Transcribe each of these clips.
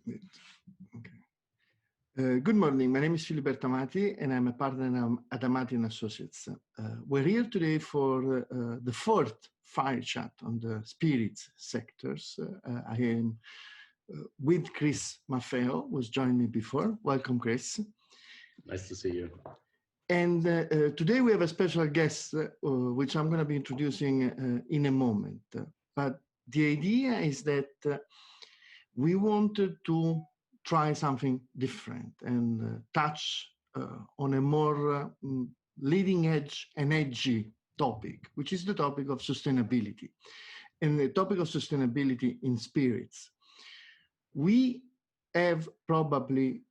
Wait. Okay. Good morning. My name is Filiberto Amati, and I'm a partner at Amati and Associates. We're here today for the fourth fire chat on the spirits sectors. I am with Chris Maffeo, who's joined me before. Welcome, Chris. Nice to see you. And today we have a special guest, which I'm going to be introducing in a moment. But the idea is that we wanted to try something different and touch on a more leading edge and edgy topic, which is the topic of sustainability. And the topic of sustainability in spirits. We have probably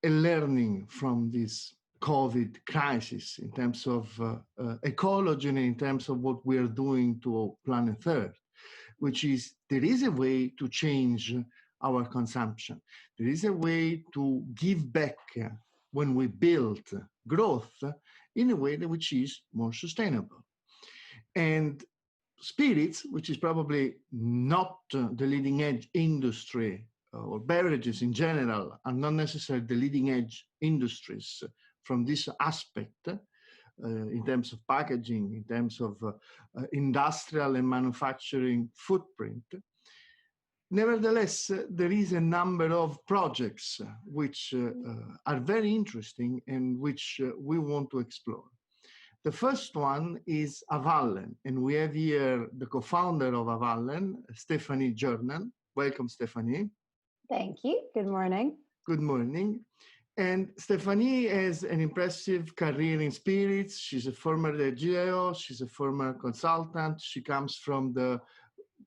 a learning from this COVID crisis in terms of ecology and in terms of what we are doing to planet Earth, which is there is a way to change our consumption. There is a way to give back when we build growth in a way which is more sustainable. And spirits, which is probably not the leading edge industry, or beverages in general, are not necessarily the leading edge industries from this aspect in terms of packaging, in terms of industrial and manufacturing footprint. Nevertheless, there is a number of projects which are very interesting and which we want to explore. The first one is Avallen, and we have here the co-founder of Avallen, Stephanie Jordan. Welcome, Stephanie. Thank you. Good morning. Good morning. And Stephanie has an impressive career in spirits. She's a former DGO, she's a former consultant. She comes from the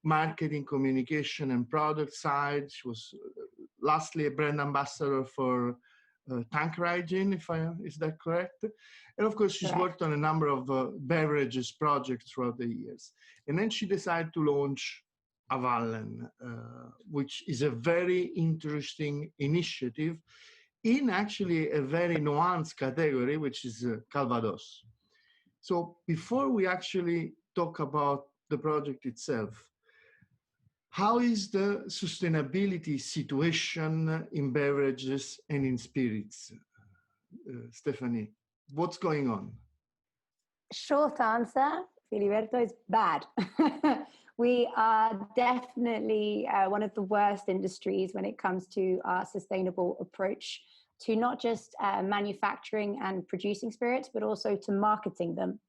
marketing, communication, and product side. She was lastly a brand ambassador for Tanqueray, is that correct? And of course, she's worked on a number of beverages projects throughout the years. And then she decided to launch Avallen, which is a very interesting initiative in actually a very nuanced category, which is Calvados. So before we actually talk about the project itself, how is the sustainability situation in beverages and in spirits? Stephanie, what's going on? Short answer, Filiberto, is bad. We are definitely one of the worst industries when it comes to our sustainable approach to not just manufacturing and producing spirits, but also to marketing them.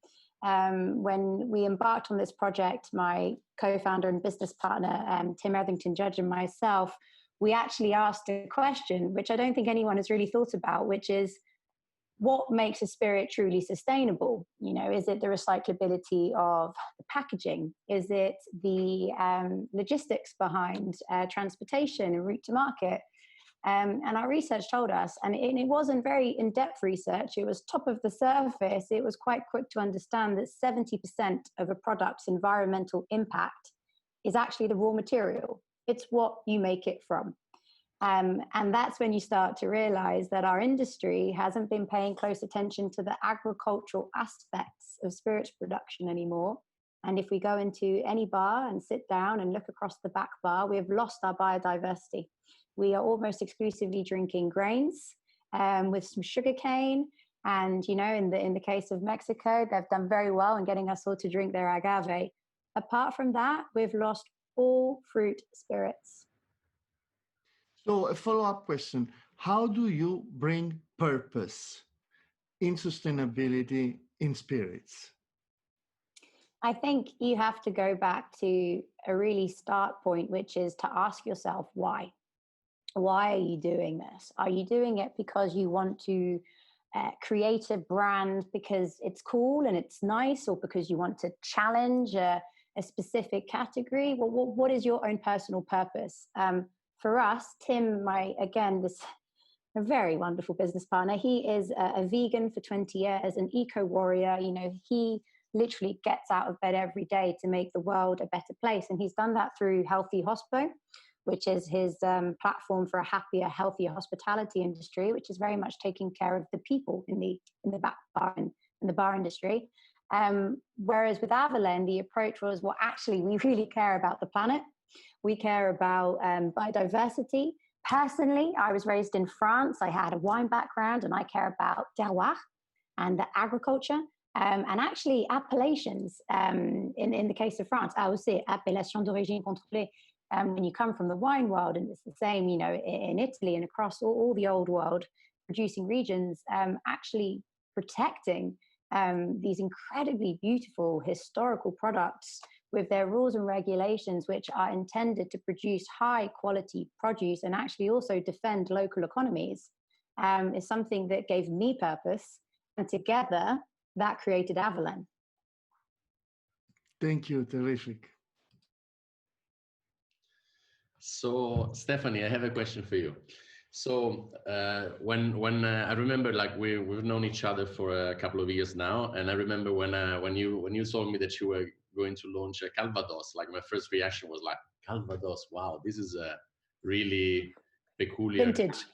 When we embarked on this project, my co-founder and business partner, Tim Etherington Judge, and myself, we actually asked a question, which I don't think anyone has really thought about, which is, what makes a spirit truly sustainable? You know, is it the recyclability of the packaging? Is it the logistics behind transportation and route to market? And our research told us, and it wasn't very in-depth research, it was top of the surface, it was quite quick to understand that 70% of a product's environmental impact is actually the raw material. It's what you make it from. And that's when you start to realize that our industry hasn't been paying close attention to the agricultural aspects of spirits production anymore. And if we go into any bar and sit down and look across the back bar, we have lost our biodiversity. We are almost exclusively drinking grains with some sugarcane. And, you know, in the case of Mexico, they've done very well in getting us all to drink their agave. Apart from that, we've lost all fruit spirits. So a follow-up question, how do you bring purpose in sustainability in spirits? I think you have to go back to a really start point, which is to ask yourself why. Why are you doing this? Are you doing it because you want to create a brand because it's cool and it's nice, or because you want to challenge a specific category? Well, what is your own personal purpose? For us, Tim, a very wonderful business partner, he is a vegan for 20 years, an eco-warrior. You know, he literally gets out of bed every day to make the world a better place. And he's done that through Healthy Hospo, which is his platform for a happier, healthier hospitality industry, which is very much taking care of the people in the back bar and in the bar industry. Whereas with Avalon, the approach was, well, actually, we really care about the planet. We care about biodiversity. Personally, I was raised in France. I had a wine background, and I care about terroir and the agriculture, and actually appellations. In the case of France, AOC, appellation d'origine contrôlée. When you come from the wine world, and it's the same, you know, in Italy and across all the old world producing regions, actually protecting these incredibly beautiful historical products with their rules and regulations, which are intended to produce high quality produce and actually also defend local economies, is something that gave me purpose. And together, that created Avalon. Thank you, terrific. So, Stephanie, I have a question for you. So, when I remember, like we've known each other for a couple of years now, and I remember when you told me that you were going to launch a Calvados, like my first reaction was like, Calvados, wow, this is a really peculiar Vintage.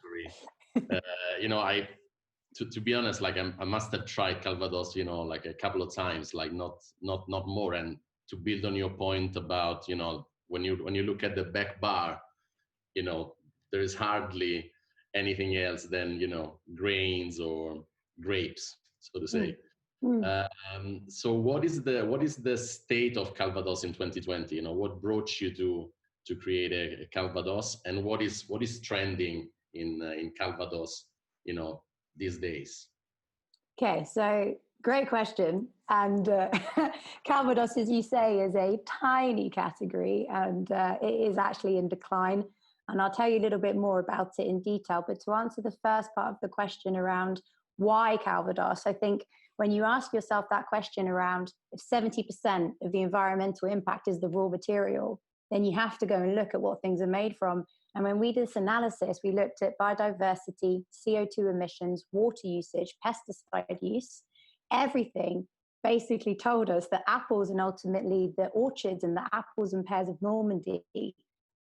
category. You know, to be honest, like I must have tried Calvados, you know, like a couple of times, like not more. And to build on your point about, you know, when you look at the back bar, you know, there is hardly anything else than, you know, grains or grapes, so to say. So what is the state of Calvados in 2020? You know, what brought you to create a Calvados, and what is trending in Calvados, you know, these days? Okay, so great question. And Calvados, as you say, is a tiny category, and it is actually in decline. And I'll tell you a little bit more about it in detail. But to answer the first part of the question around why Calvados, I think when you ask yourself that question around if 70% of the environmental impact is the raw material, then you have to go and look at what things are made from. And when we did this analysis, we looked at biodiversity, CO2 emissions, water usage, pesticide use. Everything basically told us that apples and ultimately the orchards and the apples and pears of Normandy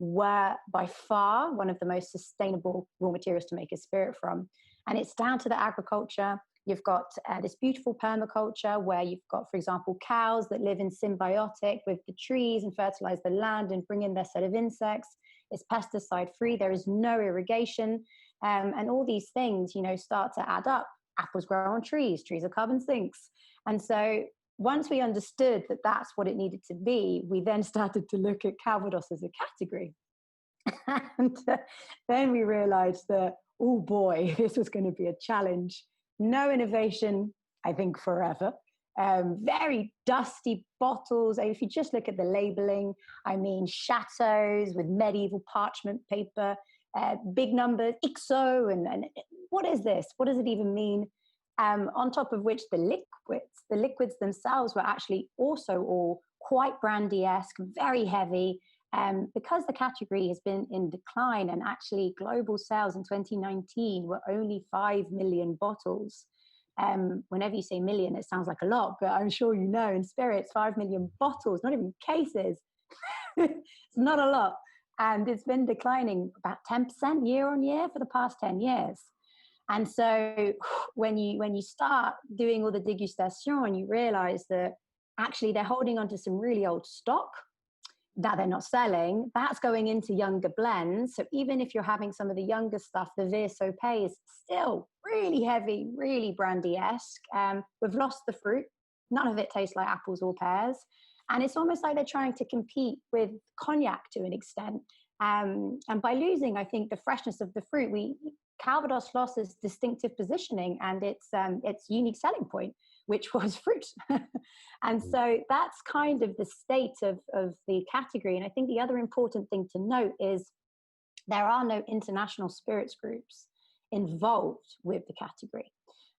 were by far one of the most sustainable raw materials to make a spirit from. And it's down to the agriculture. You've got this beautiful permaculture where you've got, for example, cows that live in symbiotic with the trees and fertilize the land and bring in their set of insects. It's pesticide free. There is no irrigation. And all these things, you know, start to add up. Apples grow on trees. Trees are carbon sinks. And so once we understood that that's what it needed to be, we then started to look at Calvados as a category. And then we realized that, oh boy, this was going to be a challenge. No innovation, I think, forever. Very dusty bottles. If you just look at the labeling, I mean, chateaus with medieval parchment paper, big numbers, IXO, and what is this? What does it even mean? On top of which the liquids themselves were actually also all quite brandy-esque, very heavy. Because the category has been in decline, and actually global sales in 2019 were only 5 million bottles. Whenever you say million, it sounds like a lot, but I'm sure you know in spirits, 5 million bottles, not even cases. It's not a lot. And it's been declining about 10% year on year for the past 10 years. And so when you start doing all the degustation, you realize that actually they're holding on to some really old stock that they're not selling. That's going into younger blends. So even if you're having some of the younger stuff, the VSOP is still really heavy, really brandy-esque. We've lost the fruit. None of it tastes like apples or pears. And it's almost like they're trying to compete with cognac to an extent. And by losing, I think, the freshness of the fruit, Calvados lost its distinctive positioning and its unique selling point, which was fruit. And so that's kind of the state of the category. And I think the other important thing to note is there are no international spirits groups involved with the category.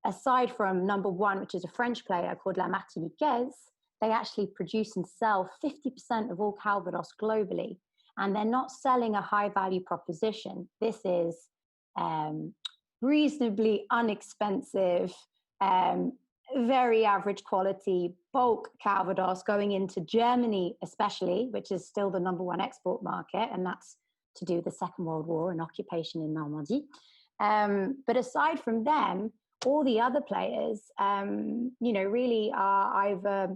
Aside from number one, which is a French player called La Martiniquaise, they actually produce and sell 50% of all Calvados globally. And they're not selling a high value proposition. This is reasonably inexpensive, very average quality bulk Calvados going into Germany, especially, which is still the number one export market, and that's to do with the Second World War and occupation in Normandy. But aside from them, all the other players, really are either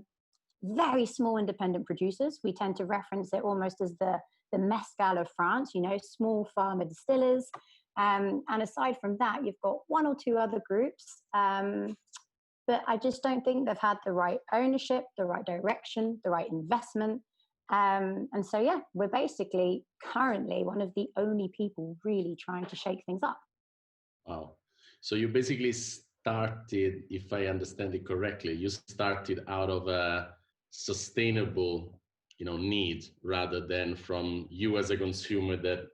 very small independent producers. We tend to reference it almost as the the mezcal of France, small farmer distillers. And aside from that, you've got one or two other groups. But I just don't think they've had the right ownership, the right direction, the right investment. And so, yeah, we're basically currently one of the only people really trying to shake things up. Wow. So you basically started, if I understand it correctly, you started out of a sustainable, need rather than from you as a consumer that,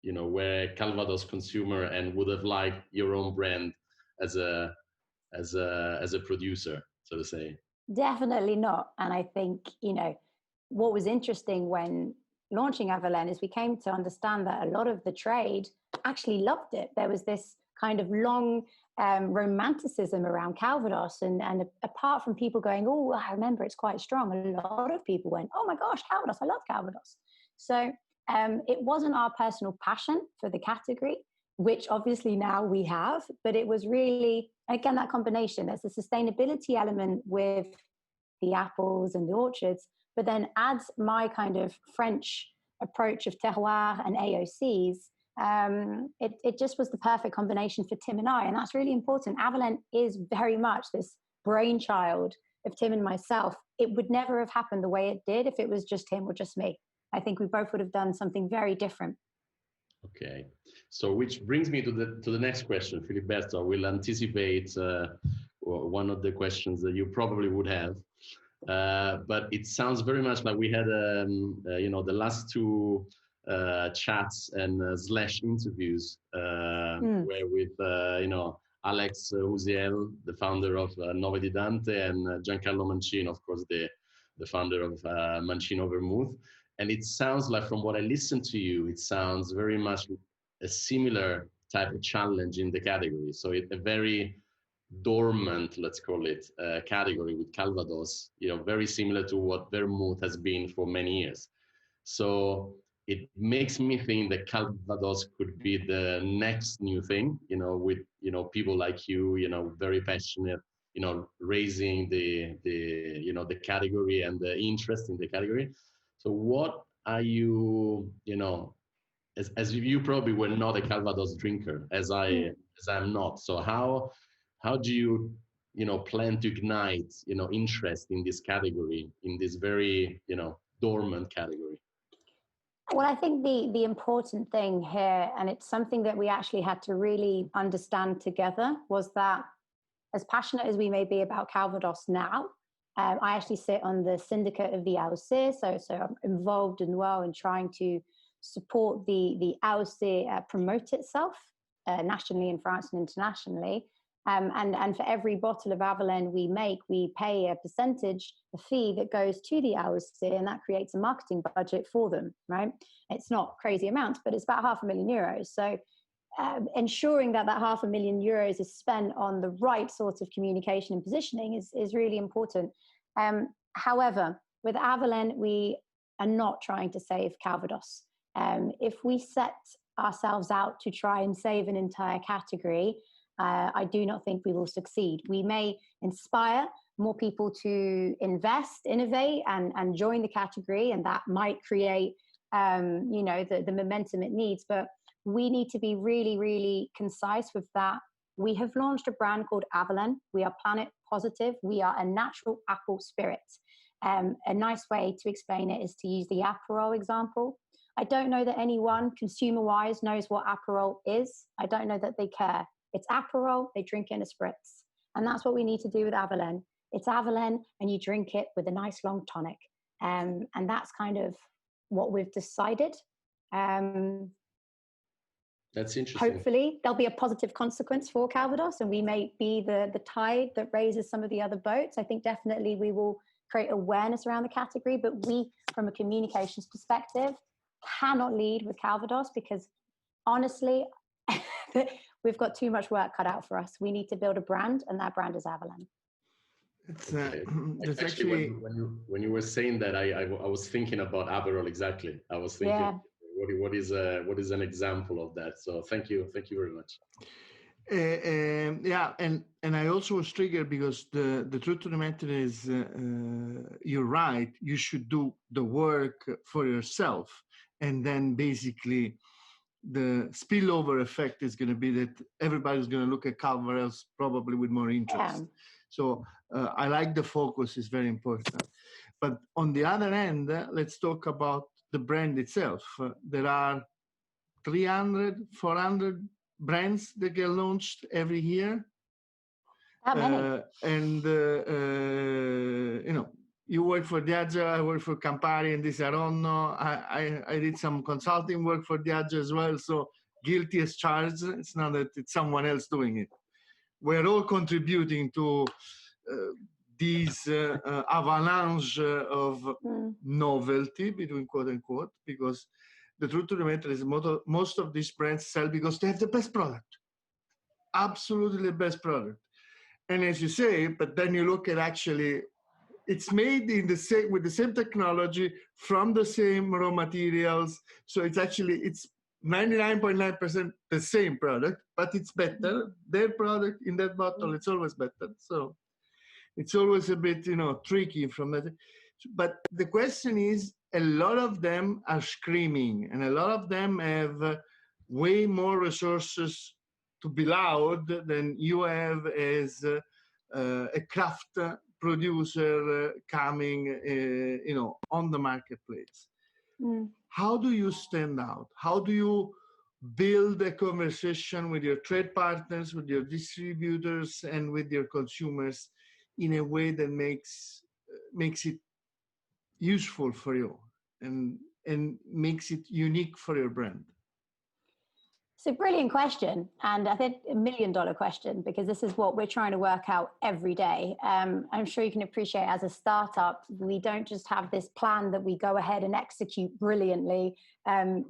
were a Calvados consumer and would have liked your own brand as a producer, so to say. Definitely not. And I think, what was interesting when launching Avalon is we came to understand that a lot of the trade actually loved it. There was this kind of long romanticism around Calvados. And apart from people going, oh, I remember it's quite strong, a lot of people went, oh my gosh, Calvados, I love Calvados. So it wasn't our personal passion for the category, which obviously now we have, but it was really, again, that combination. There's a sustainability element with the apples and the orchards, but then adds my kind of French approach of terroir and AOCs. It just was the perfect combination for Tim and I, and that's really important. Avalon is very much this brainchild of Tim and myself. It would never have happened the way it did if it was just him or just me. I think we both would have done something very different. Okay, so which brings me to the next question, Filiberto. We'll anticipate one of the questions that you probably would have. But it sounds very much like we had, the last two chats and slash interviews were with, Alex Uziel, the founder of Nove di Dante, and Giancarlo Mancino, of course, the founder of Mancino Vermouth. And it sounds like, from what I listened to you, it sounds very much a similar type of challenge in the category. So a very dormant, let's call it, category with Calvados, very similar to what Vermouth has been for many years. So it makes me think that Calvados could be the next new thing, with, people like you, very passionate, raising the category and the interest in the category. So what are you, as you probably were not a Calvados drinker, as I'm not. So how do you, plan to ignite, interest in this category, in this very, dormant category? Well, I think the important thing here, and it's something that we actually had to really understand together, was that as passionate as we may be about Calvados now, I actually sit on the syndicate of the AOC, so I'm involved as well in trying to support the AOC promote itself nationally in France and internationally. And for every bottle of Avalon we make, we pay a percentage, a fee that goes to the AOC, and that creates a marketing budget for them, right? It's not crazy amounts, but it's about €500,000. So ensuring that €500,000 is spent on the right sort of communication and positioning is really important. However, with Avalon, we are not trying to save Calvados. If we set ourselves out to try and save an entire category, I do not think we will succeed. We may inspire more people to invest, innovate, and join the category, and that might create, the momentum it needs. But we need to be really, really concise with that. We have launched a brand called Avalon. We are planet positive. We are a natural apple spirit. A nice way to explain it is to use the Aperol example. I don't know that anyone, consumer-wise, knows what Aperol is. I don't know that they care. It's Aperol, they drink it in a spritz. And that's what we need to do with Avalon. It's Avalon, and you drink it with a nice long tonic. And that's kind of what we've decided. That's interesting. Hopefully, there'll be a positive consequence for Calvados, and we may be the tide that raises some of the other boats. I think definitely we will create awareness around the category, but we, from a communications perspective, cannot lead with Calvados because, honestly, we've got too much work cut out for us. We need to build a brand, and that brand is Avalon. It's actually when you were saying that, I was thinking about Aperol exactly. I was thinking, what is an example of that? So thank you very much. And I also was triggered because the truth of the matter is, you're right. You should do the work for yourself, And then basically the spillover effect is going to be that everybody's going to look at Calvados probably with more interest. So I like the focus is very important. But on the other end, let's talk about the brand itself. There are 300, 400 brands that get launched every year. How many? You know, you work for Diageo, I work for Campari, and this I don't know. I did some consulting work for Diageo as well, so guilty as charged. It's not that it's someone else doing it. We're all contributing to these avalanche of novelty, between quote unquote, because the truth of the matter is most of these brands sell because they have the best product. Absolutely the best product. And as you say, but then you look at actually, it's made in the same with the same technology from the same raw materials. So it's 99.9% the same product, but it's better. Their product in that bottle, it's always better. So it's always a bit, tricky from that. But the question is, a lot of them are screaming, and a lot of them have way more resources to be loud than you have as a craft producer coming, on the marketplace. How do you stand out? How do you build a conversation with your trade partners, with your distributors, and with your consumers in a way that makes it useful for you and makes it unique for your brand? It's a brilliant question, and I think $1 million question, because this is what we're trying to work out every day. I'm sure you can appreciate, as a startup, we don't just have this plan that we go ahead and execute brilliantly.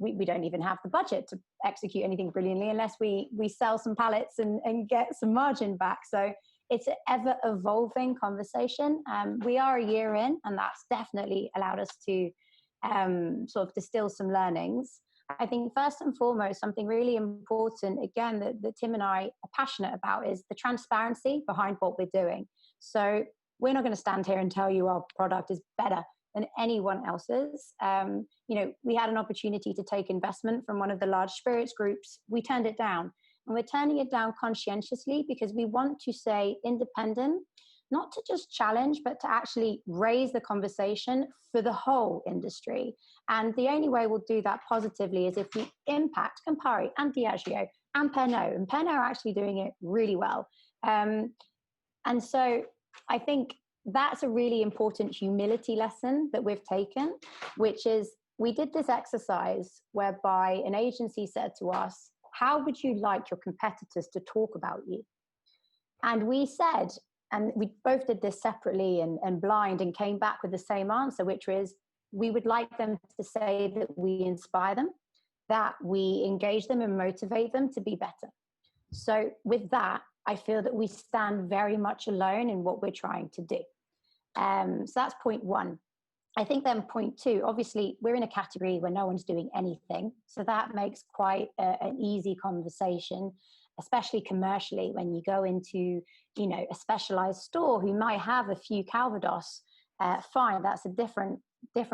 We don't even have the budget to execute anything brilliantly unless we sell some pallets and get some margin back. So it's an ever-evolving conversation. We are a year in, and that's definitely allowed us to sort of distill some learnings. I think first and foremost, something really important, again, that Tim and I are passionate about is the transparency behind what we're doing. So we're not going to stand here and tell you our product is better than anyone else's. We had an opportunity to take investment from one of the large spirits groups. We turned it down, and we're turning it down conscientiously because we want to stay independent, not to just challenge, but to actually raise the conversation for the whole industry. And the only way we'll do that positively is if we impact Campari and Diageo and Pernod. And Pernod are actually doing it really well. And so I think that's a really important humility lesson that we've taken, which is we did this exercise whereby an agency said to us, how would you like your competitors to talk about you? And we said, and we both did this separately and blind, and came back with the same answer, which was we would like them to say that we inspire them, that we engage them and motivate them to be better. So with that, I feel that we stand very much alone in what we're trying to do. So that's point one. I think then point two, obviously we're in a category where no one's doing anything. So that makes quite an easy conversation, especially commercially, when you go into, a specialized store who might have a few Calvados, fine, that's a different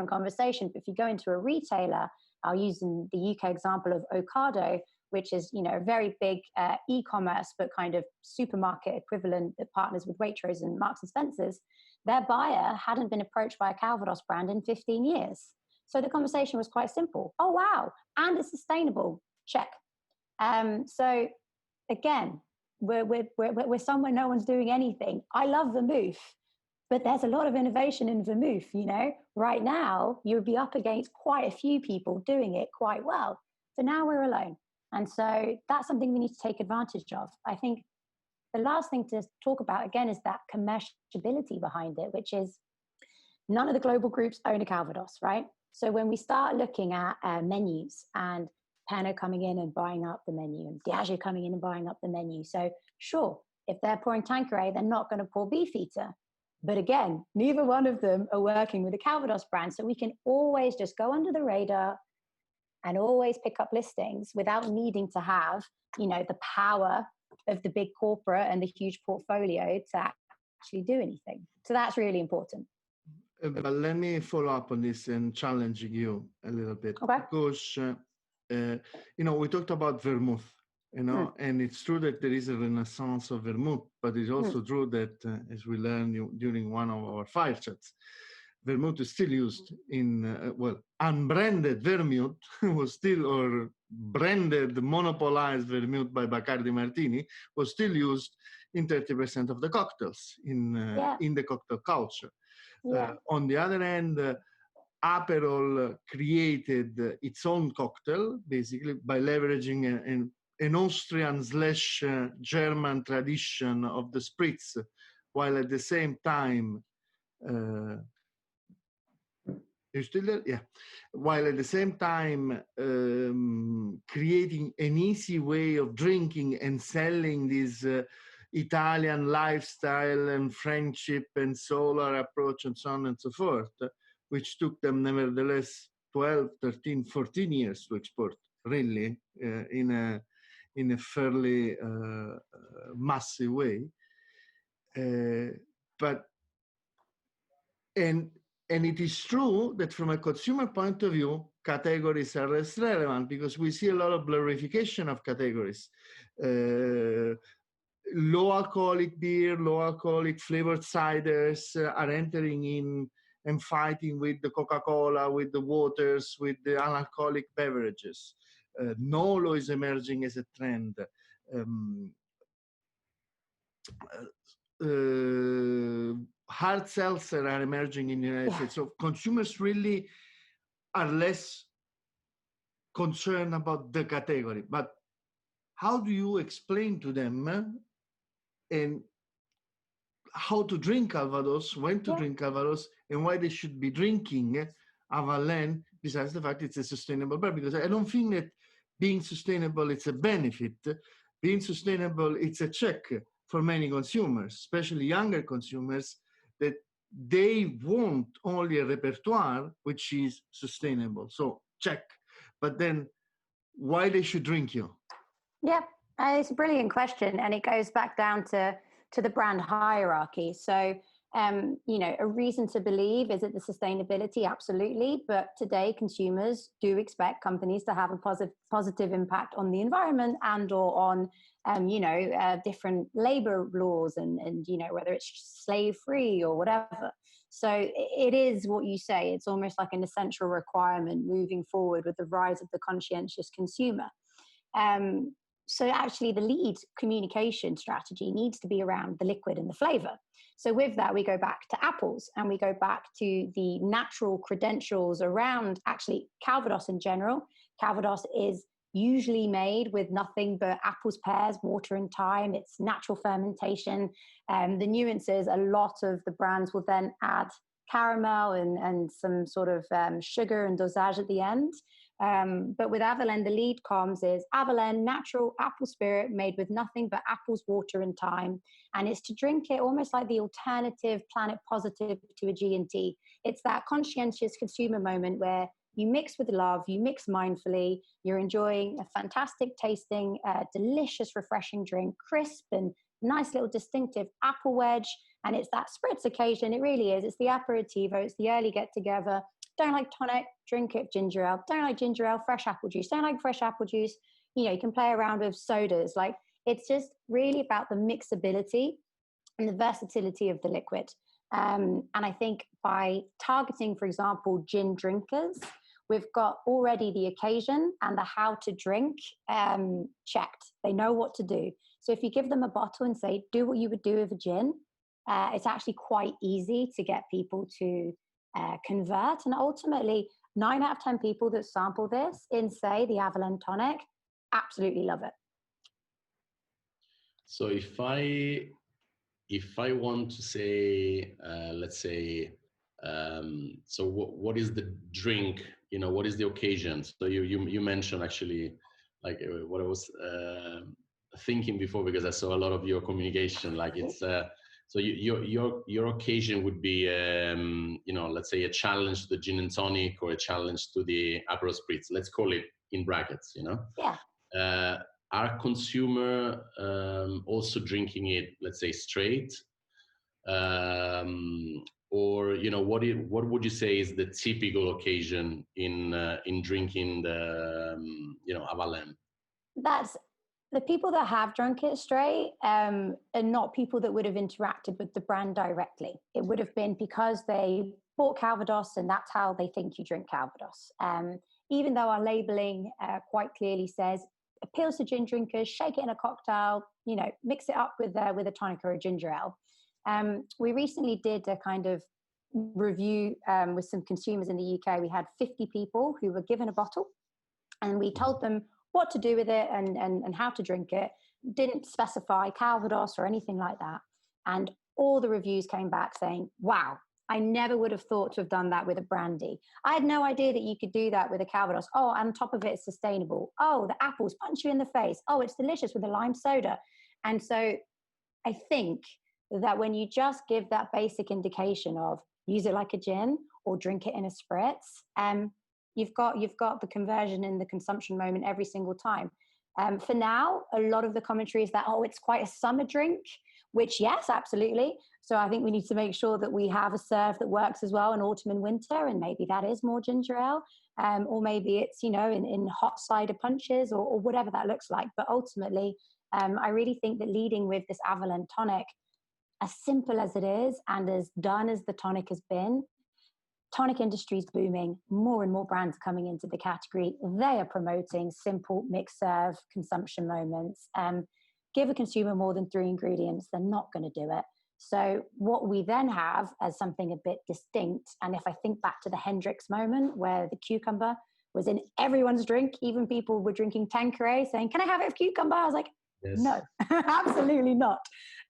conversation. But if you go into a retailer, I'll use the UK example of Ocado, which is, a very big e-commerce, but kind of supermarket equivalent that partners with Waitrose and Marks and Spencer's. Their buyer hadn't been approached by a Calvados brand in 15 years. So the conversation was quite simple. Oh, wow. And it's sustainable. Check. So again, we're somewhere no one's doing anything. I love vermouth, but there's a lot of innovation in vermouth, Right now, you would be up against quite a few people doing it quite well. So now we're alone. And so that's something we need to take advantage of. I think the last thing to talk about, again, is that commerciality behind it, which is none of the global groups own a Calvados, right? So when we start looking at menus and Pernod coming in and buying up the menu and Diageo coming in and buying up the menu. So sure, if they're pouring Tanqueray, they're not going to pour Beefeater. But again, neither one of them are working with a Calvados brand. So we can always just go under the radar and always pick up listings without needing to have, the power of the big corporate and the huge portfolio to actually do anything. So that's really important. But let me follow up on this and challenging you a little bit. Okay. Because, we talked about vermouth, and it's true that there is a renaissance of vermouth, but it's also true that, as we learned during one of our fire chats, vermouth is still used in, unbranded vermouth was still, or branded, monopolized vermouth by Bacardi Martini was still used in 30% of the cocktails in the cocktail culture. On the other hand, Aperol created its own cocktail, basically, by leveraging an Austrian/German tradition of the spritz, while at the same time, you're still there? Yeah. While at the same time creating an easy way of drinking and selling this Italian lifestyle and friendship and solar approach and so on and so forth, which took them nevertheless 12, 13, 14 years to export, really, in a fairly massive way. And it is true that from a consumer point of view, categories are less relevant because we see a lot of blurrification of categories. Low alcoholic beer, low alcoholic flavored ciders are entering in and fighting with the Coca-Cola, with the waters, with the alcoholic beverages. Nolo is emerging as a trend. Hard seltzer are emerging in the United States. So consumers really are less concerned about the category. But how do you explain to them and how to drink Calvados, when to drink Calvados, and why they should be drinking Avallen, besides the fact it's a sustainable beer? Because I don't think that being sustainable, it's a benefit. Being sustainable, it's a check for many consumers, especially younger consumers, that they want only a repertoire which is sustainable. So check. But then why they should drink you? Yeah, it's a brilliant question. And it goes back down to the brand hierarchy. So, a reason to believe is it the sustainability? Absolutely. But today consumers do expect companies to have a positive impact on the environment and or on, different labor laws and whether it's slave free or whatever. So it is what you say. It's almost like an essential requirement moving forward with the rise of the conscientious consumer. So actually the lead communication strategy needs to be around the liquid and the flavor. So with that, we go back to apples and we go back to the natural credentials around actually Calvados in general. Calvados is usually made with nothing but apples, pears, water and thyme. It's natural fermentation. The nuances, a lot of the brands will then add caramel and some sort of sugar and dosage at the end. But with Avallen, the lead comms is Avallen natural apple spirit made with nothing but apples, water and thyme. And it's to drink it almost like the alternative planet positive to a G&T. It's that conscientious consumer moment where you mix with love, you mix mindfully, you're enjoying a fantastic tasting, delicious, refreshing drink, crisp and nice little distinctive apple wedge. And it's that spritz occasion. It really is. It's the aperitivo. It's the early get together. Don't like tonic, drink it ginger ale. Don't like ginger ale, fresh apple juice. Don't like fresh apple juice. You can play around with sodas. Like, it's just really about the mixability and the versatility of the liquid. And I think by targeting, for example, gin drinkers, we've got already the occasion and the how to drink checked. They know what to do. So if you give them a bottle and say, do what you would do with a gin, it's actually quite easy to get people to convert. And ultimately, 9 out of 10 people that sample this in, say, the Avalon tonic, absolutely love it. So if I want to say, let's say, so what is the drink? What is the occasion? So you mentioned actually, like what I was thinking before, because I saw a lot of your communication. Like it's so your occasion would be let's say a challenge to the gin and tonic or a challenge to the Aperol Spritz. Let's call it in brackets. Yeah. Are consumer also drinking it, let's say, straight? or what would you say is the typical occasion in drinking the Avallen? That's the people that have drunk it straight are not people that would have interacted with the brand directly. It would have been because they bought Calvados and that's how they think you drink Calvados. Even though our labeling quite clearly says appeals to gin drinkers, shake it in a cocktail, mix it up with a tonic or a ginger ale. We recently did a kind of review with some consumers in the UK. We had 50 people who were given a bottle and we told them what to do with it and how to drink it. Didn't specify Calvados or anything like that. And all the reviews came back saying, wow, I never would have thought to have done that with a brandy. I had no idea that you could do that with a Calvados. Oh, on top of it, it's sustainable. Oh, the apples punch you in the face. Oh, it's delicious with a lime soda. And so I think that when you just give that basic indication of use it like a gin or drink it in a spritz, you've got the conversion in the consumption moment every single time. For now, a lot of the commentary is that, it's quite a summer drink, which yes, absolutely. So I think we need to make sure that we have a serve that works as well in autumn and winter, and maybe that is more ginger ale, or maybe it's, in hot cider punches or whatever that looks like. But ultimately, I really think that leading with this Avalon tonic, as simple as it is and as done as the tonic has been, tonic industry is booming. More and more brands are coming into the category. They are promoting simple mix serve consumption moments. Give a consumer more than 3 ingredients, they're not going to do it. So what we then have as something a bit distinct, and if I think back to the Hendrix moment where the cucumber was in everyone's drink, even people were drinking Tanqueray saying, can I have it with cucumber? I was like, yes. No, absolutely not.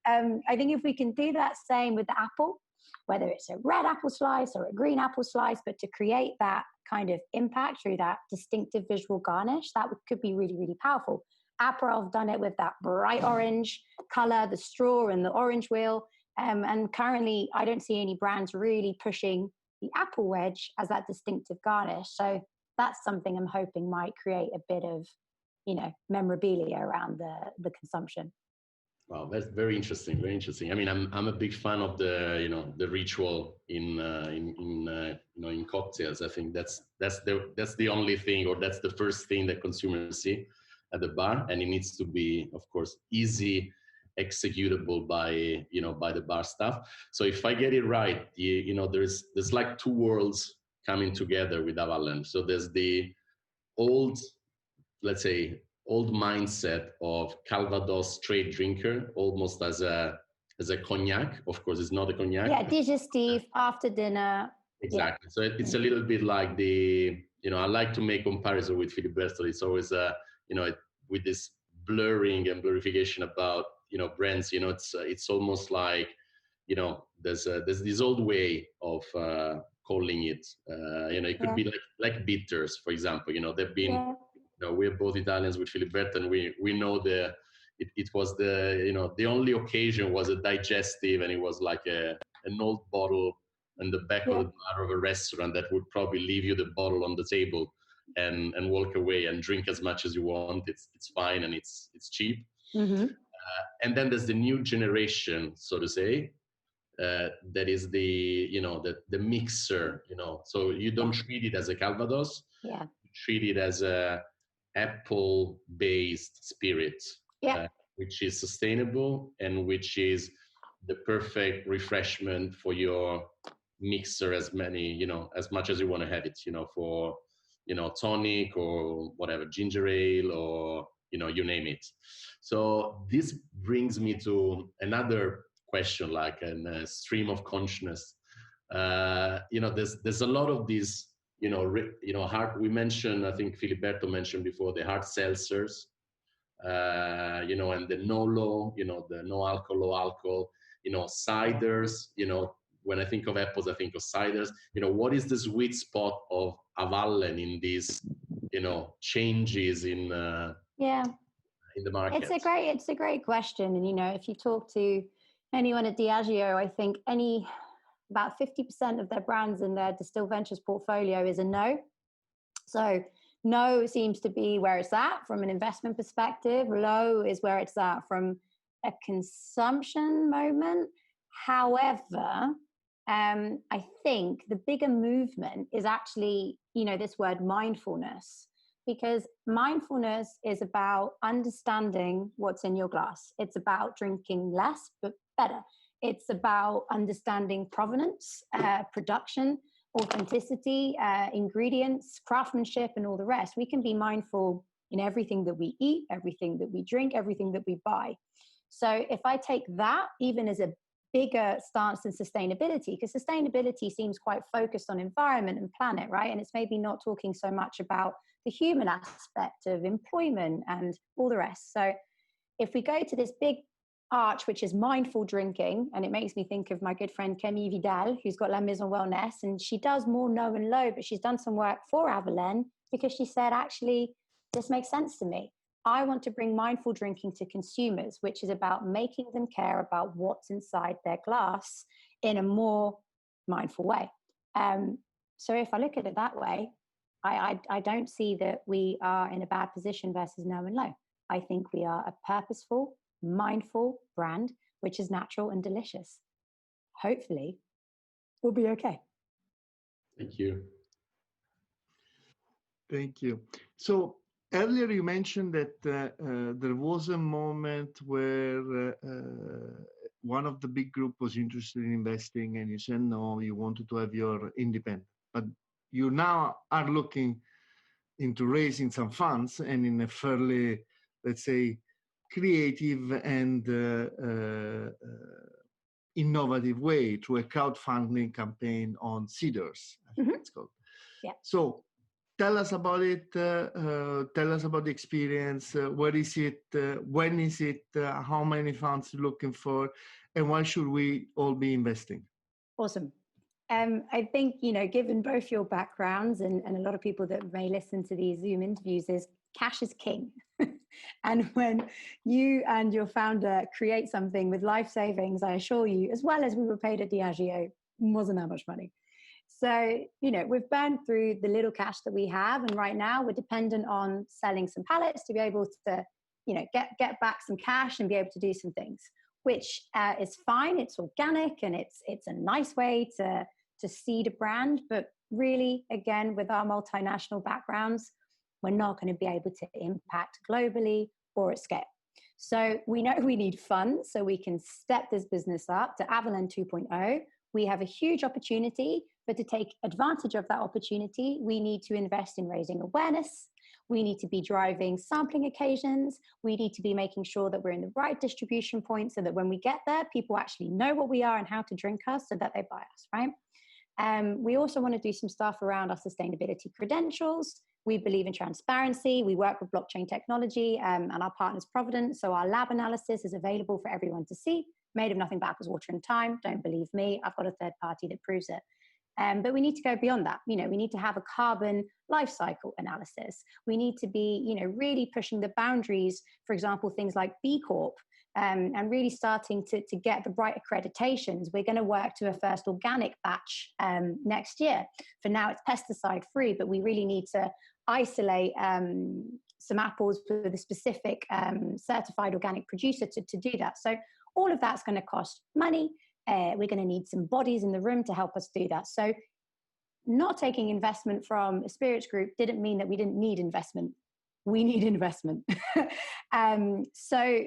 I think if we can do that same with the apple, whether it's a red apple slice or a green apple slice, but to create that kind of impact through that distinctive visual garnish, that could be really, really powerful. Aperol have done it with that bright orange color, the straw and the orange wheel. And currently, I don't see any brands really pushing the apple wedge as that distinctive garnish. So that's something I'm hoping might create a bit of, memorabilia around the consumption. Wow, that's very interesting. Very interesting. I mean, I'm a big fan of the ritual in cocktails. I think that's the only thing, or that's the first thing that consumers see at the bar, and it needs to be, of course, easy executable by the bar staff. So if I get it right, there's like 2 worlds coming together with Avallen. So there's the old, let's say, old mindset of Calvados straight drinker, almost as a cognac. Of course, it's not a cognac. Yeah, digestive after dinner. Exactly. Yeah. So it's a little bit like I like to make comparison with Filiberto. It's always with this blurring and blurification about brands. It's almost like there's this old way of calling it. It could be like bitters, for example. They've been. Yeah. We're both Italians with Filiberto, and we know it was the only occasion was a digestive, and it was like an old bottle in the back of the bar of a restaurant that would probably leave you the bottle on the table and walk away and drink as much as you want. It's fine and it's cheap. Mm-hmm. And then there's the new generation, so to say, that is the mixer. So you don't treat it as a Calvados. Yeah. You treat it as a apple-based spirit, which is sustainable and which is the perfect refreshment for your mixer, as much as you want to have it, for tonic or whatever, ginger ale or you name it. So this brings me to another question, like a stream of consciousness. There's a lot of these hard, we mentioned, I think Filiberto mentioned before, the hard seltzers, and the no-low, the no alcohol, low alcohol, ciders, when I think of apples, I think of ciders. What is the sweet spot of Avallen in these, changes in the market? It's a great question. And, if you talk to anyone at Diageo, I think about 50% of their brands in their Distill Ventures portfolio is a no. So no seems to be where it's at from an investment perspective. Low is where it's at from a consumption moment. However, I think the bigger movement is actually, this word mindfulness, because mindfulness is about understanding what's in your glass. It's about drinking less, but better. It's about understanding provenance, production, authenticity, ingredients, craftsmanship, and all the rest. We can be mindful in everything that we eat, everything that we drink, everything that we buy. So if I take that even as a bigger stance than sustainability, because sustainability seems quite focused on environment and planet, right? And it's maybe not talking so much about the human aspect of employment and all the rest. So if we go to this big arch, which is mindful drinking, and it makes me think of my good friend Camille Vidal, who's got La Maison Wellness, and she does more no and low, but she's done some work for Avalon because she said, actually, this makes sense to me. I want to bring mindful drinking to consumers, which is about making them care about what's inside their glass in a more mindful way. So if I look at it that way, I don't see that we are in a bad position versus no and low. I think we are a purposeful, mindful brand, which is natural and delicious. Hopefully, we'll be okay. Thank you. Thank you. So earlier you mentioned that there was a moment where one of the big group was interested in investing, and you said no, you wanted to have your independent. But you now are looking into raising some funds, and in a fairly, let's say, creative and innovative way through a crowdfunding campaign on Cedars, I think it's called. Yeah. So tell us about it. Tell us about the experience. Where is it? When is it? How many funds you're looking for? And why should we all be investing? Awesome. I think, given both your backgrounds and a lot of people that may listen to these Zoom interviews, is cash is king. And when you and your founder create something with life savings, I assure you, as well as we were paid at Diageo, wasn't that much money. So, we've burned through the little cash that we have. And right now we're dependent on selling some pallets to be able to, get back some cash and be able to do some things, which is fine. It's organic and it's a nice way to seed a brand. But really, again, with our multinational backgrounds, we're not going to be able to impact globally or at scale. So we know we need funds so we can step this business up to Avalon 2.0. We have a huge opportunity, but to take advantage of that opportunity, we need to invest in raising awareness. We need to be driving sampling occasions. We need to be making sure that we're in the right distribution points so that when we get there, people actually know what we are and how to drink us so that they buy us, right? We also want to do some stuff around our sustainability credentials. We believe in transparency. We work with blockchain technology and our partner's Providence. So our lab analysis is available for everyone to see, made of nothing but apples, water, and time. Don't believe me. I've got a third party that proves it. But we need to go beyond that. We need to have a carbon life cycle analysis. We need to be, really pushing the boundaries, for example, things like B Corp, and really starting to get the right accreditations. We're going to work to a first organic batch next year. For now, it's pesticide free, but we really need to isolate some apples with a specific certified organic producer to do that. So all of that's going to cost money. We're going to need some bodies in the room to help us do that. So not taking investment from a spirits group didn't mean that we didn't need investment. We need investment. So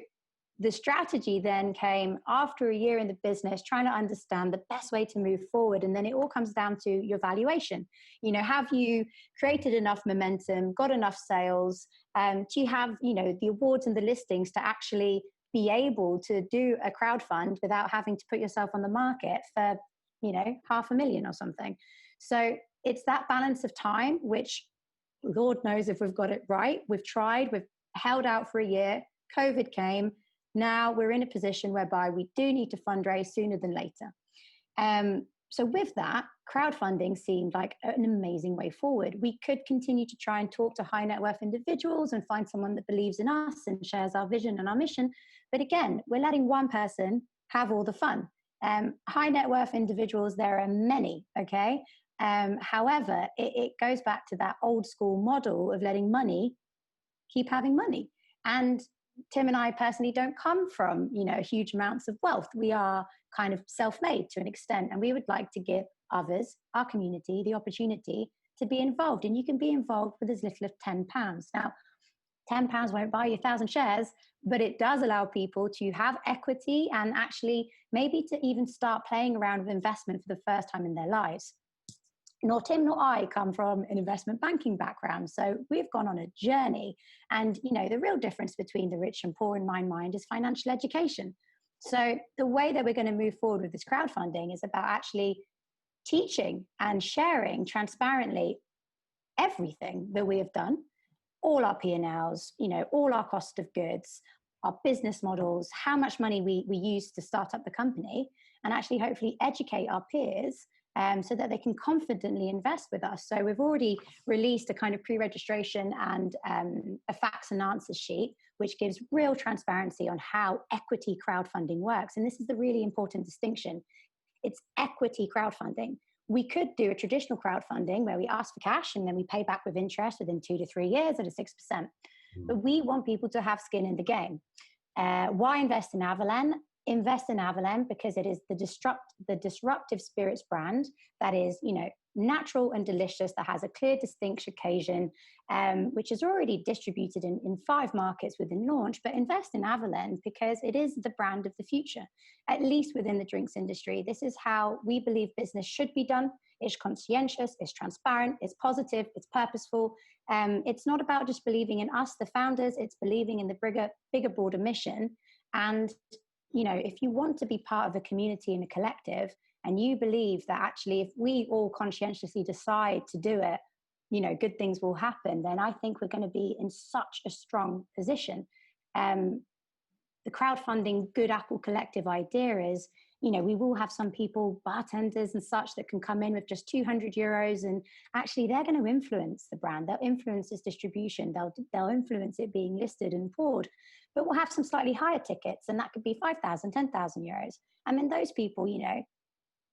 the strategy then came after a year in the business, trying to understand the best way to move forward. And then it all comes down to your valuation. Have you created enough momentum, got enough sales? Do you have, the awards and the listings to actually be able to do a crowdfund without having to put yourself on the market for, $500,000 or something? So it's that balance of time, which Lord knows if we've got it right. We've tried, we've held out for a year. COVID came. Now we're in a position whereby we do need to fundraise sooner than later. So with that, crowdfunding seemed like an amazing way forward. We could continue to try and talk to high net worth individuals and find someone that believes in us and shares our vision and our mission. But again, we're letting one person have all the fun. High net worth individuals, there are many, okay? However, it goes back to that old school model of letting money keep having money. And Tim and I personally don't come from, huge amounts of wealth. We are kind of self-made to an extent, and we would like to give others, our community, the opportunity to be involved. And you can be involved with as little as £10. Now, £10 won't buy you 1,000 shares, but it does allow people to have equity and actually maybe to even start playing around with investment for the first time in their lives. Nor Tim nor I come from an investment banking background. So we've gone on a journey. And, the real difference between the rich and poor in my mind is financial education. So the way that we're going to move forward with this crowdfunding is about actually teaching and sharing transparently everything that we have done, all our P&Ls, all our cost of goods, our business models, how much money we use to start up the company, and actually hopefully educate our peers so that they can confidently invest with us. So we've already released a kind of pre-registration and a facts and answers sheet, which gives real transparency on how equity crowdfunding works. And this is the really important distinction. It's equity crowdfunding. We could do a traditional crowdfunding where we ask for cash and then we pay back with interest within 2 to 3 years at a 6%. But we want people to have skin in the game. Why invest in Avallen? Invest in Avallen because it is the disruptive spirits brand that is, natural and delicious, that has a clear, distinct occasion, which is already distributed in 5 markets within launch. But invest in Avallen because it is the brand of the future, at least within the drinks industry. This is how we believe business should be done. It's conscientious, it's transparent, it's positive, it's purposeful. It's not about just believing in us, the founders, it's believing in the bigger, broader mission. And if you want to be part of a community and a collective, and you believe that actually if we all conscientiously decide to do it, good things will happen, then I think we're going to be in such a strong position. The crowdfunding Good Apple Collective idea is, we will have some people, bartenders and such, that can come in with just €200, and actually they're going to influence the brand. They'll influence its distribution. They'll influence it being listed and poured. But we'll have some slightly higher tickets, and that could be €5,000, €10,000. And then those people,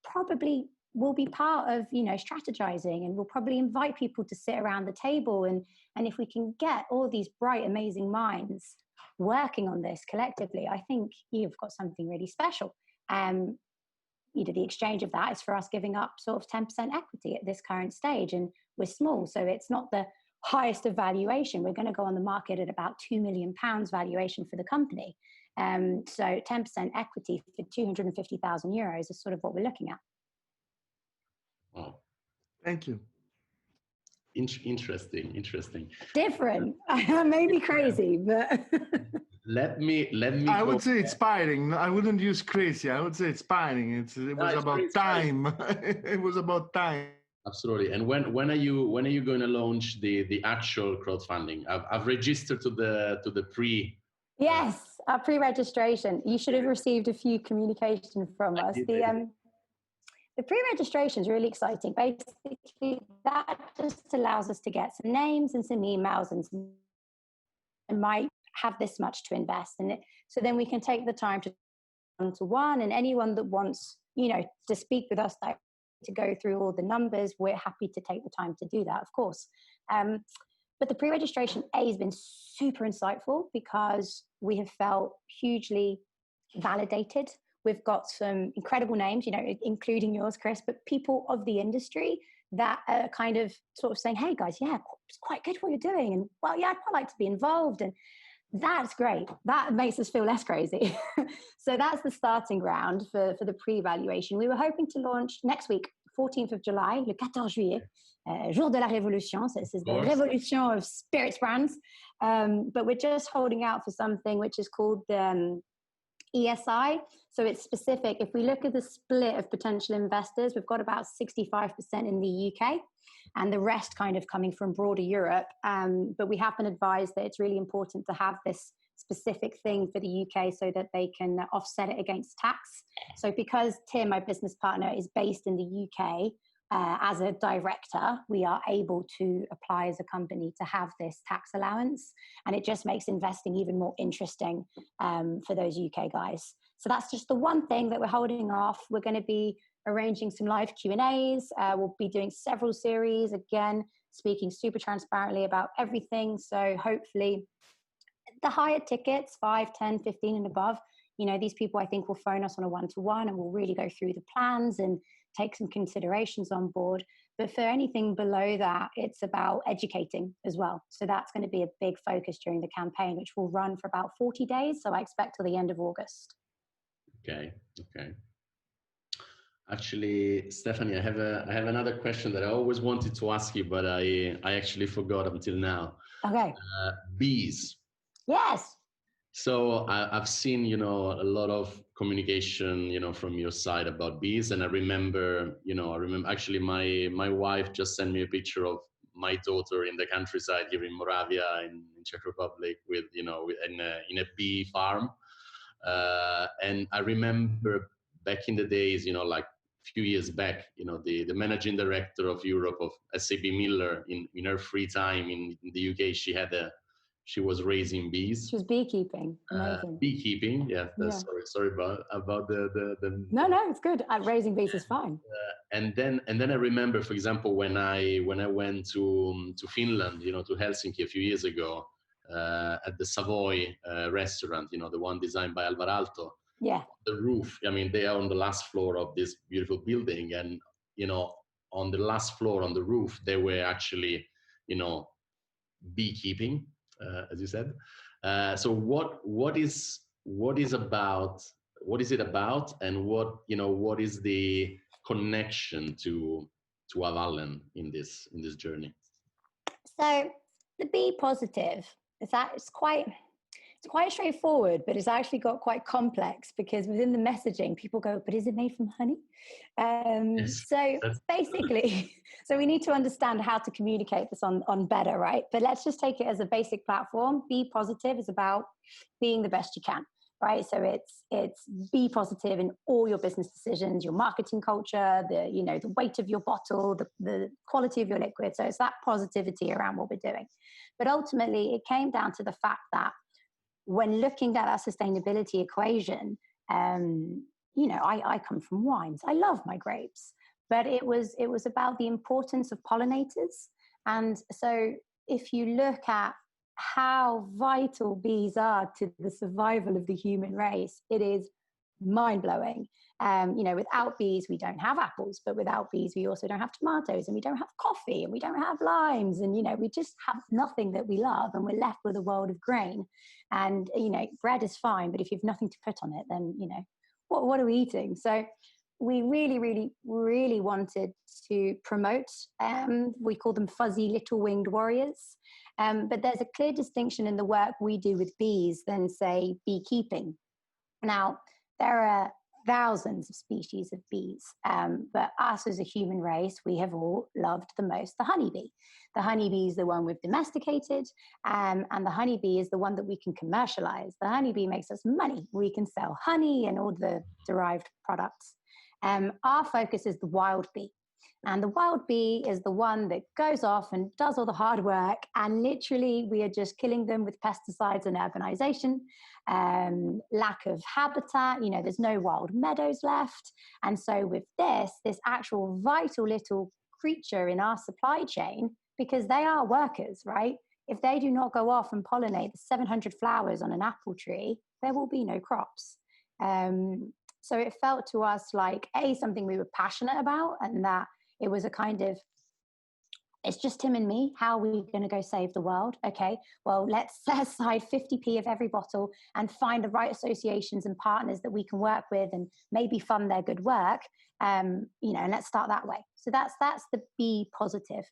probably will be part of, strategizing, and we'll probably invite people to sit around the table. And if we can get all these bright, amazing minds working on this collectively, I think you've got something really special. The exchange of that is for us giving up sort of 10% equity at this current stage, and we're small, so it's not the highest of valuation. We're going to go on the market at about £2 million valuation for the company. So 10% equity for €250,000 is sort of what we're looking at. Wow. Thank you. Interesting. Different. Maybe crazy, but let me. I would say inspiring. I wouldn't use crazy. I would say inspiring. It was about time. It was about time. Absolutely. And when are you going to launch the actual crowdfunding? I've registered to the pre. Yes, our pre-registration. You should have received a few communications from us. The pre-registration is really exciting. Basically, that just allows us to get some names and some emails and might have this much to invest in it. So then we can take the time to one-to-one, and anyone that wants, to speak with us, to go through all the numbers, we're happy to take the time to do that, of course. But the pre-registration has been super insightful because we have felt hugely validated. We've got some incredible names, including yours, Chris, but people of the industry that are kind of sort of saying, hey guys, yeah, it's quite good what you're doing. And well, yeah, I'd quite like to be involved. And that's great. That makes us feel less crazy. So that's the starting ground for the pre-evaluation. We were hoping to launch next week, 14th of July, le 14 juillet, jour de la révolution. So this is the revolution of spirits brands. But we're just holding out for something which is called the ESI. So it's specific. If we look at the split of potential investors, we've got about 65% in the UK and the rest kind of coming from broader Europe. But we have been advised that it's really important to have this specific thing for the UK so that they can offset it against tax. So because Tim, my business partner, is based in the UK, as a director, we are able to apply as a company to have this tax allowance. And it just makes investing even more interesting for those UK guys. So that's just the one thing that we're holding off. We're going to be arranging some live Q&As. We'll be doing several series, again, speaking super transparently about everything. So hopefully The higher tickets, 5, 10, 15 and above, these people I think will phone us on a one-to-one and we'll really go through the plans and take some considerations on board. But for anything below that, it's about educating as well. So that's going to be a big focus during the campaign, which will run for about 40 days. So I expect till the end of August. Okay. Actually, Stephanie, I have another question that I always wanted to ask you, but I actually forgot until now. Okay. Bees. Yes. So I've seen, a lot of communication, from your side about bees. And I remember actually my wife just sent me a picture of my daughter in the countryside here in Moravia in Czech Republic with, in a bee farm. And I remember back in the days, like a few years back, the managing director of Europe of SAB Miller in her free time in the UK, she was raising bees. She was beekeeping. Amazing. Beekeeping, yeah. Sorry about the. No, it's good. Raising bees is fine. And then I remember, for example, when I went to Finland, to Helsinki a few years ago, at the Savoy restaurant, the one designed by Alvar Aalto. Yeah. The roof. I mean, they are on the last floor of this beautiful building, and on the last floor on the roof, they were actually, beekeeping. As you said. So what is it about, and what is the connection to Avallen in this journey? So the be positive it's quite straightforward, but it's actually got quite complex because within the messaging, people go, but is it made from honey? Yes, so basically, so we need to understand how to communicate this on better, right? But let's just take it as a basic platform. Be positive is about being the best you can, right? So it's be positive in all your business decisions, your marketing culture, the weight of your bottle, the quality of your liquid. So it's that positivity around what we're doing. But ultimately, it came down to the fact that when looking at our sustainability equation, I come from wines. I love my grapes, but it was about the importance of pollinators. And so if you look at how vital bees are to the survival of the human race, it is mind-blowing. Without bees, we don't have apples, but without bees, we also don't have tomatoes, and we don't have coffee, and we don't have limes, and, we just have nothing that we love, and we're left with a world of grain. And, bread is fine, but if you have nothing to put on it, then, what are we eating? So we really, really, really wanted to promote, we call them fuzzy little winged warriors. But there's a clear distinction in the work we do with bees than, say, beekeeping. Now, there are thousands of species of bees, but us as a human race, we have all loved the most the honeybee. The honeybee is the one we've domesticated, and the honeybee is the one that we can commercialize. The honeybee makes us money. We can sell honey and all the derived products. Our focus is the wild bee. And the wild bee is the one that goes off and does all the hard work. And literally, we are just killing them with pesticides and urbanization, lack of habitat. There's no wild meadows left. And so with this actual vital little creature in our supply chain, because they are workers, right? If they do not go off and pollinate the 700 flowers on an apple tree, there will be no crops. So it felt to us like, something we were passionate about, and that it was a kind of, it's just Tim and me. How are we going to go save the world? Okay, well, let's set aside 50p of every bottle and find the right associations and partners that we can work with and maybe fund their good work. And let's start that way. So that's the be positive.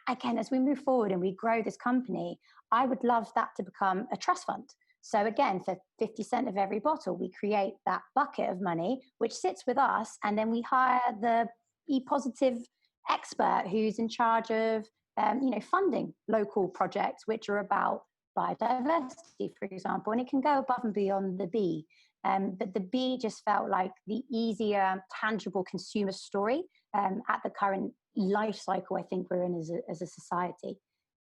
Again, as we move forward and we grow this company, I would love that to become a trust fund. So again, for 50 cents of every bottle, we create that bucket of money, which sits with us. And then we hire the e-positive expert who's in charge of, funding local projects, which are about biodiversity, for example. And it can go above and beyond the bee. But the bee just felt like the easier, tangible consumer story at the current life cycle I think we're in as a society.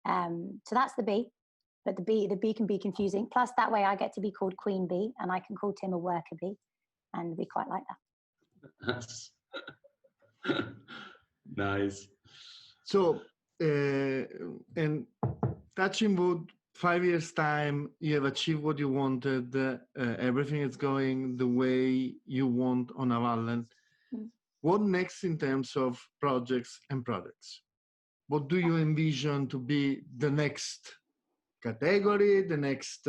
So that's the bee. But the bee can be confusing. Plus, that way I get to be called Queen Bee, and I can call Tim a worker bee, and we quite like that. Nice. So, and touching wood 5 years' time, you have achieved what you wanted, everything is going the way you want on Avallen. What next in terms of projects and products? What do you envision to be the next category, the next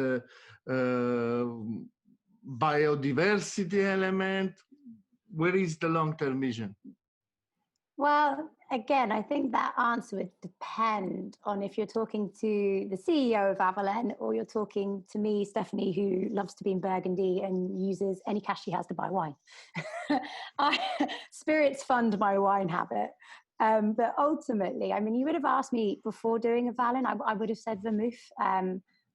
biodiversity element? Where is the long-term vision? Well, again, I think that answer would depend on if you're talking to the CEO of Avalon or you're talking to me, Stephanie, who loves to be in Burgundy and uses any cash she has to buy wine. Spirits fund my wine habit. But ultimately, I mean, you would have asked me before doing Avalon, I would have said vermouth.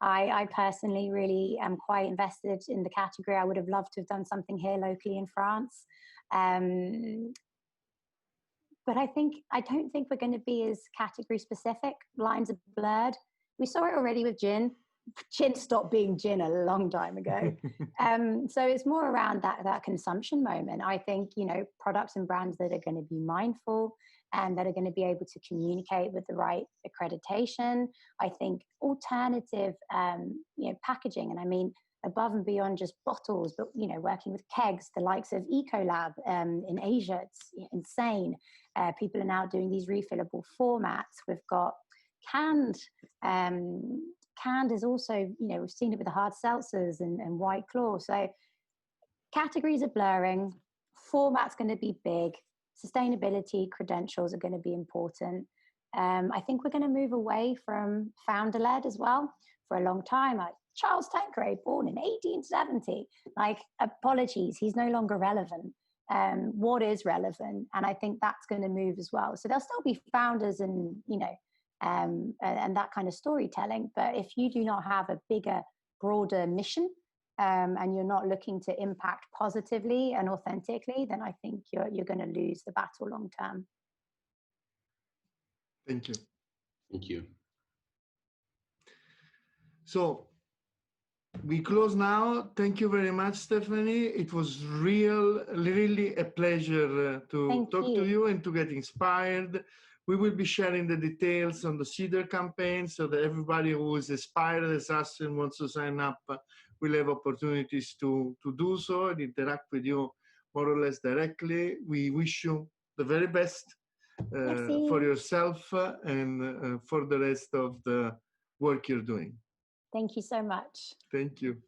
I personally really am quite invested in the category. I would have loved to have done something here locally in France. But I don't think we're going to be as category specific. Lines are blurred. We saw it already with gin. Gin stopped being gin a long time ago. So it's more around that consumption moment. I think, products and brands that are going to be mindful and that are going to be able to communicate with the right accreditation. I think alternative, packaging. And I mean, above and beyond just bottles, but, working with kegs, the likes of Ecolab in Asia, it's insane. People are now doing these refillable formats. We've got canned. Canned is also, we've seen it with the hard seltzers and White Claw. So categories are blurring. Format's going to be big. Sustainability credentials are going to be important. I think we're going to move away from founder-led as well. For a long time, Charles Tanqueray, born in 1870. Apologies, he's no longer relevant. What is relevant? And I think that's going to move as well. So there'll still be founders and, and that kind of storytelling. But if you do not have a bigger, broader mission, and you're not looking to impact positively and authentically, then I think you're going to lose the battle long term. Thank you. Thank you. So we close now. Thank you very much, Stephanie. It was really a pleasure to talk to you and to get inspired. We will be sharing the details on the Cedar campaign so that everybody who is inspired as us and wants to sign up will have opportunities to do so and interact with you more or less directly. We wish you the very best for yourself and for the rest of the work you're doing. Thank you so much. Thank you.